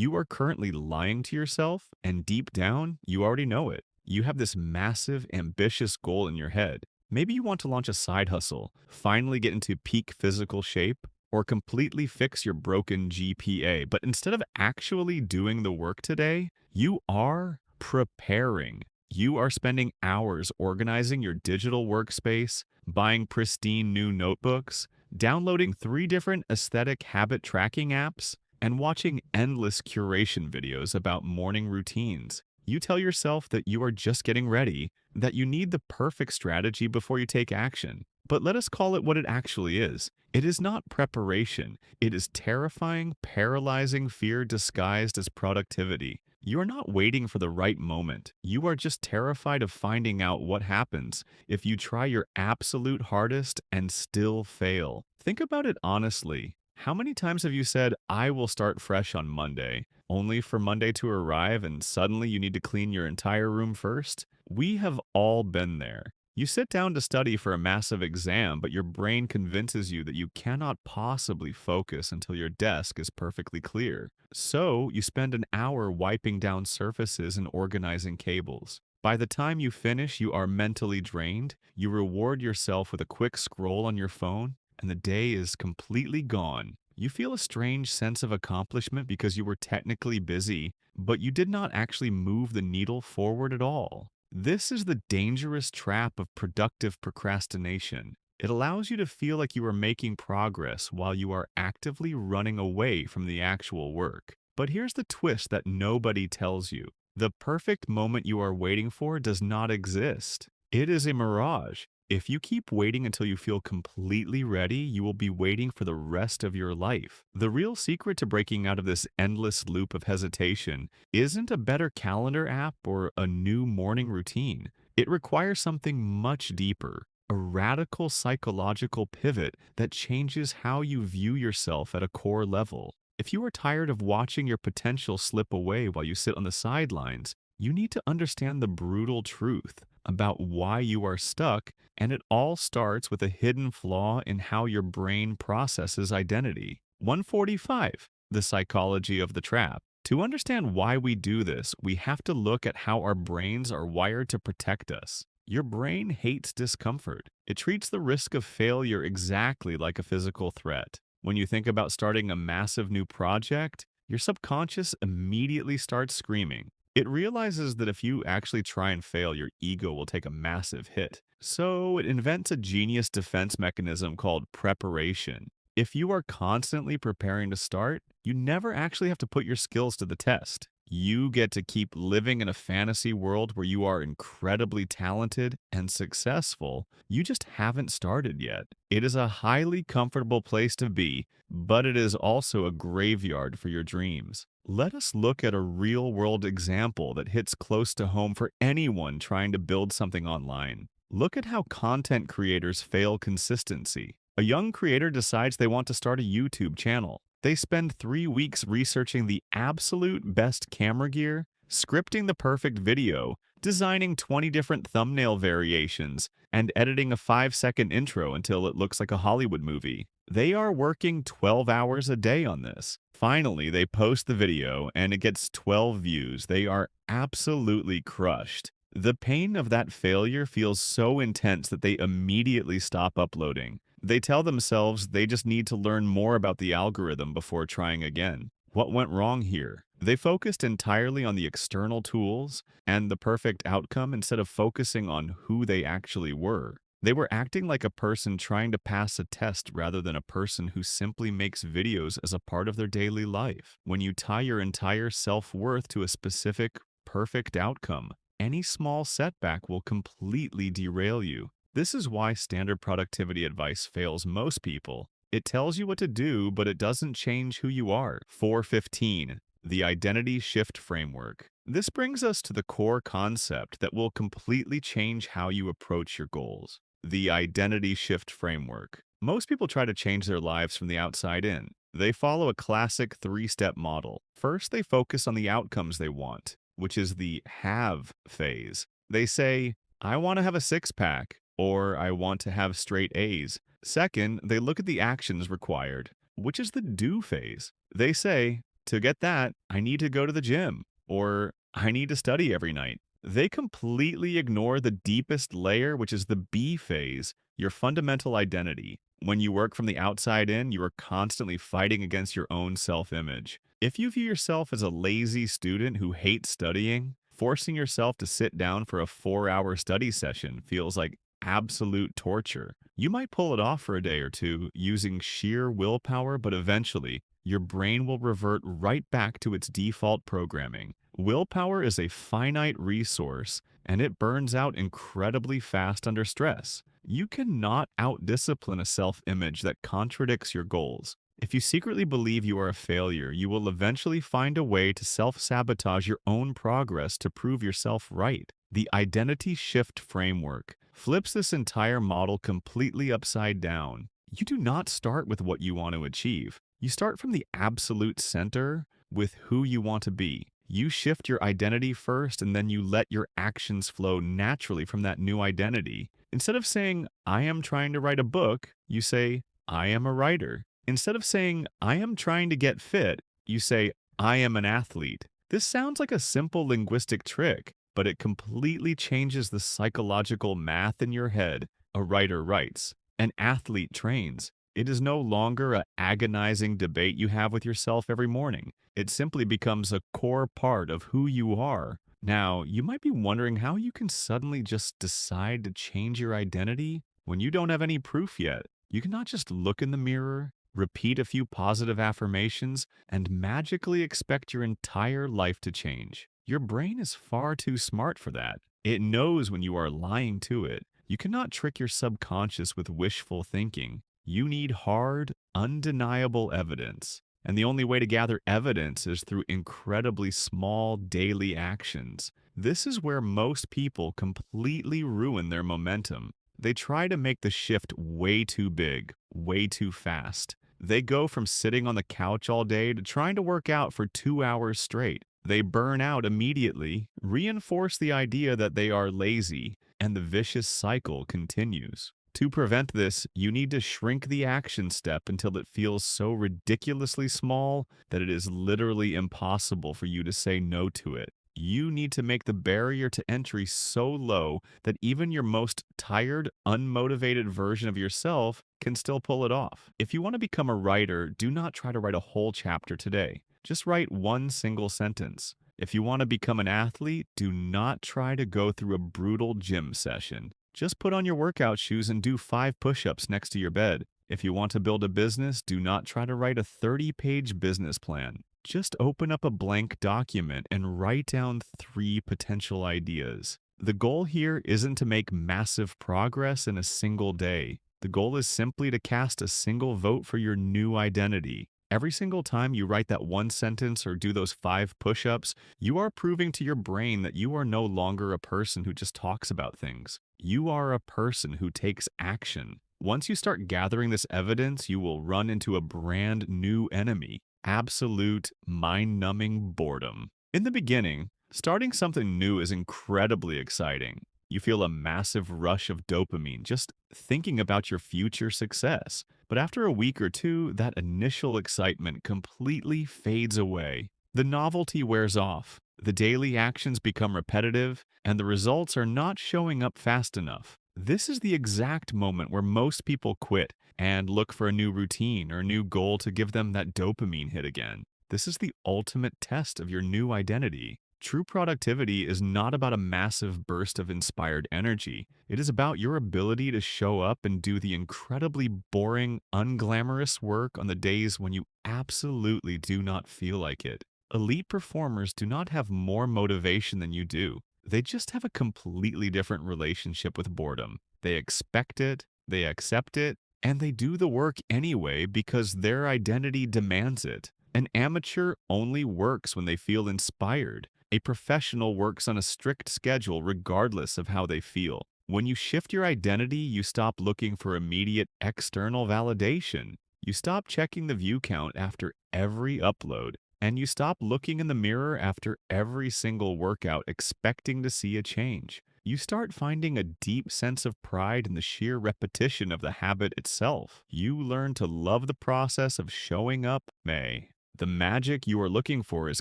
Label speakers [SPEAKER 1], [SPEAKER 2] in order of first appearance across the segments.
[SPEAKER 1] You are currently lying to yourself, and deep down, you already know it. You have this massive, ambitious goal in your head. Maybe you want to launch a side hustle, finally get into peak physical shape, or completely fix your broken GPA. But instead of actually doing the work today, you are preparing. You are spending hours organizing your digital workspace, buying pristine new notebooks, downloading 3 different aesthetic habit tracking apps, and watching endless curation videos about morning routines. You tell yourself that you are just getting ready, that you need the perfect strategy before you take action. But let us call it what it actually is. It is not preparation. It is terrifying, paralyzing fear disguised as productivity. You are not waiting for the right moment. You are just terrified of finding out what happens if you try your absolute hardest and still fail. Think about it honestly. How many times have you said, I will start fresh on Monday, only for Monday to arrive and suddenly you need to clean your entire room first? We have all been there. You sit down to study for a massive exam, but your brain convinces you that you cannot possibly focus until your desk is perfectly clear. So, you spend an hour wiping down surfaces and organizing cables. By the time you finish, you are mentally drained. You reward yourself with a quick scroll on your phone, and the day is completely gone. You feel a strange sense of accomplishment because you were technically busy, but you did not actually move the needle forward at all. This is the dangerous trap of productive procrastination. It allows you to feel like you are making progress while you are actively running away from the actual work. But here's the twist that nobody tells you. The perfect moment you are waiting for does not exist. It is a mirage. If you keep waiting until you feel completely ready, you will be waiting for the rest of your life. The real secret to breaking out of this endless loop of hesitation isn't a better calendar app or a new morning routine. It requires something much deeper, a radical psychological pivot that changes how you view yourself at a core level. If you are tired of watching your potential slip away while you sit on the sidelines, you need to understand the brutal truth about why you are stuck, and it all starts with a hidden flaw in how your brain processes identity. 145. The psychology of the trap. To understand why we do this, we have to look at how our brains are wired to protect us. Your brain hates discomfort. It treats the risk of failure exactly like a physical threat. When you think about starting a massive new project, your subconscious immediately starts screaming. It realizes that if you actually try and fail, your ego will take a massive hit. So it invents a genius defense mechanism called preparation. If you are constantly preparing to start, you never actually have to put your skills to the test. You get to keep living in a fantasy world where you are incredibly talented and successful. You just haven't started yet. It is a highly comfortable place to be, but it is also a graveyard for your dreams. Let us look at a real world example that hits close to home for anyone trying to build something online. Look at how content creators fail consistency. A young creator decides they want to start a YouTube channel. They spend 3 weeks researching the absolute best camera gear, scripting the perfect video, designing 20 different thumbnail variations, and editing a 5-second intro until it looks like a Hollywood movie. They are working 12 hours a day on this. Finally, they post the video and it gets 12 views. They are absolutely crushed. The pain of that failure feels so intense that they immediately stop uploading. They tell themselves they just need to learn more about the algorithm before trying again. What went wrong here? They focused entirely on the external tools and the perfect outcome instead of focusing on who they actually were. They were acting like a person trying to pass a test rather than a person who simply makes videos as a part of their daily life. When you tie your entire self-worth to a specific, perfect outcome, any small setback will completely derail you. This is why standard productivity advice fails most people. It tells you what to do, but it doesn't change who you are. 415. The Identity Shift Framework. This brings us to the core concept that will completely change how you approach your goals. The Identity Shift Framework. Most people try to change their lives from the outside in. They follow a classic 3-step model. First, they focus on the outcomes they want, which is the have phase. They say, I want to have a six-pack, or I want to have straight A's. Second, they look at the actions required, which is the do phase. They say, To get that, I need to go to the gym, or I need to study every night. They completely ignore the deepest layer, which is the B phase, your fundamental identity. When you work from the outside in, you are constantly fighting against your own self image. If you view yourself as a lazy student who hates studying, forcing yourself to sit down for a 4 hour study session feels like absolute torture. You might pull it off for a day or two using sheer willpower, but eventually, your brain will revert right back to its default programming. Willpower is a finite resource, and it burns out incredibly fast under stress. You cannot outdiscipline a self-image that contradicts your goals. If you secretly believe you are a failure, you will eventually find a way to self-sabotage your own progress to prove yourself right. The identity shift framework flips this entire model completely upside down. You do not start with what you want to achieve. You start from the absolute center with who you want to be. You shift your identity first, and then you let your actions flow naturally from that new identity. Instead of saying, I am trying to write a book, you say, I am a writer. Instead of saying, I am trying to get fit, you say, I am an athlete. This sounds like a simple linguistic trick, but it completely changes the psychological math in your head. A writer writes, an athlete trains. It is no longer an agonizing debate you have with yourself every morning. It simply becomes a core part of who you are. Now, you might be wondering how you can suddenly just decide to change your identity when you don't have any proof yet. You cannot just look in the mirror, repeat a few positive affirmations, and magically expect your entire life to change. Your brain is far too smart for that. It knows when you are lying to it. You cannot trick your subconscious with wishful thinking. You need hard, undeniable evidence. And the only way to gather evidence is through incredibly small daily actions. This is where most people completely ruin their momentum. They try to make the shift way too big, way too fast. They go from sitting on the couch all day to trying to work out for 2 hours straight. They burn out immediately, reinforce the idea that they are lazy, and the vicious cycle continues. To prevent this, you need to shrink the action step until it feels so ridiculously small that it is literally impossible for you to say no to it. You need to make the barrier to entry so low that even your most tired, unmotivated version of yourself can still pull it off. If you want to become a writer, do not try to write a whole chapter today. Just write one single sentence. If you want to become an athlete, do not try to go through a brutal gym session. Just put on your workout shoes and do 5 push-ups next to your bed. If you want to build a business, do not try to write a 30-page business plan. Just open up a blank document and write down 3 potential ideas. The goal here isn't to make massive progress in a single day. The goal is simply to cast a single vote for your new identity. Every single time you write that one sentence or do those 5 push-ups, you are proving to your brain that you are no longer a person who just talks about things. You are a person who takes action. Once you start gathering this evidence, you will run into a brand new enemy: absolute, mind-numbing boredom. In the beginning, starting something new is incredibly exciting. You feel a massive rush of dopamine just thinking about your future success. But after a week or two, that initial excitement completely fades away. The novelty wears off, the daily actions become repetitive, and the results are not showing up fast enough. This is the exact moment where most people quit and look for a new routine or a new goal to give them that dopamine hit again. This is the ultimate test of your new identity. True productivity is not about a massive burst of inspired energy. It is about your ability to show up and do the incredibly boring, unglamorous work on the days when you absolutely do not feel like it. Elite performers do not have more motivation than you do. They just have a completely different relationship with boredom. They expect it, they accept it, and they do the work anyway because their identity demands it. An amateur only works when they feel inspired. A professional works on a strict schedule regardless of how they feel. When you shift your identity, you stop looking for immediate external validation. You stop checking the view count after every upload, and you stop looking in the mirror after every single workout expecting to see a change. You start finding a deep sense of pride in the sheer repetition of the habit itself. You learn to love the process of showing up, May. The magic you are looking for is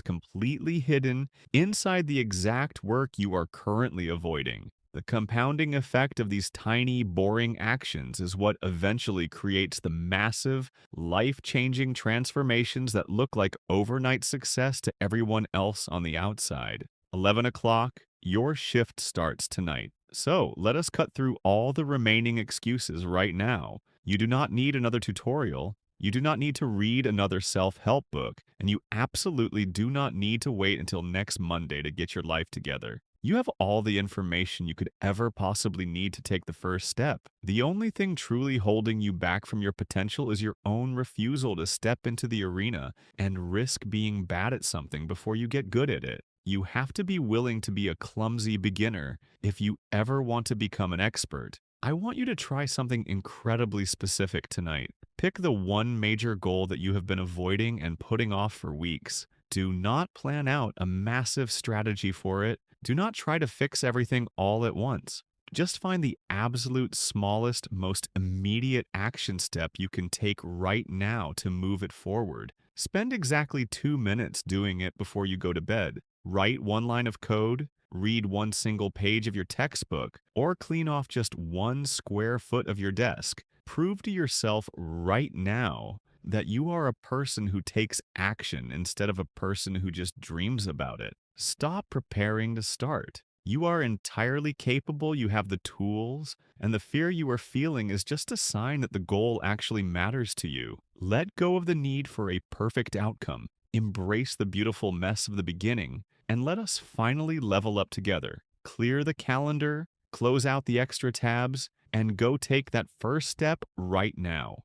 [SPEAKER 1] completely hidden inside the exact work you are currently avoiding. The compounding effect of these tiny, boring actions is what eventually creates the massive, life changing transformations that look like overnight success to everyone else on the outside. 11 o'clock, your shift starts tonight. So let us cut through all the remaining excuses right now. You do not need another tutorial. You do not need to read another self help book, and you absolutely do not need to wait until next Monday to get your life together. You have all the information you could ever possibly need to take the first step. The only thing truly holding you back from your potential is your own refusal to step into the arena and risk being bad at something before you get good at it. You have to be willing to be a clumsy beginner if you ever want to become an expert. I want you to try something incredibly specific tonight. Pick the one major goal that you have been avoiding and putting off for weeks. Do not plan out a massive strategy for it. Do not try to fix everything all at once. Just find the absolute smallest, most immediate action step you can take right now to move it forward. Spend exactly 2 minutes doing it before you go to bed. Write one line of code, read one single page of your textbook, or clean off just 1 square foot of your desk. Prove to yourself right now that you are a person who takes action instead of a person who just dreams about it. Stop preparing to start. You are entirely capable, you have the tools, and the fear you are feeling is just a sign that the goal actually matters to you. Let go of the need for a perfect outcome. Embrace the beautiful mess of the beginning, and let us finally level up together. Clear the calendar, close out the extra tabs, and go take that first step right now.